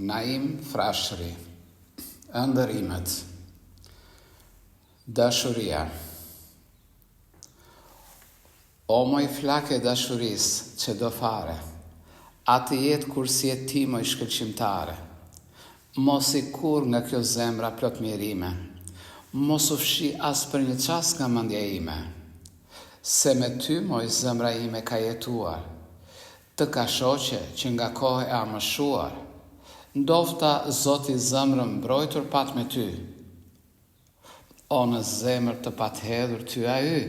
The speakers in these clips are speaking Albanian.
Naim Frashëri. Ëndërimet. Dashuria. O moj flake dashurisë që do fare, atë jetë kur si e ti moj shkëlqimtare. Mos i kur nga kjo zemra plot mirime, mos u fshi as për një qas nga mendja ime, se me ty moj zemra ime ka jetuar, të ka shoqe që nga kohë e amëshuar, ndofta Zoti zemrën mbrojtur pat me ty. O në zemër të pat hedhur ty a y,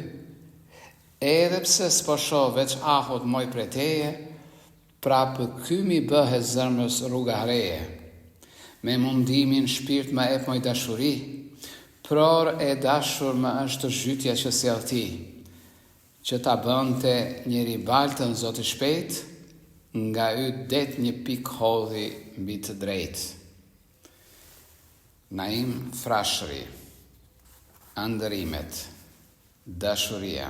edhe pse s'po shoh veç ahot moj prej teje, prapë ky mi bëhe zemrës rruga reje. Me mundimin shpirt më ep moj dashuri, pror e dashur më është zhytja që sjell ti, që ta bënte njëri baltën Zoti shpejt, nga y det një pik hodhi mbi të drejt. Naim Frashëri. Ëndërimet. Dashuria.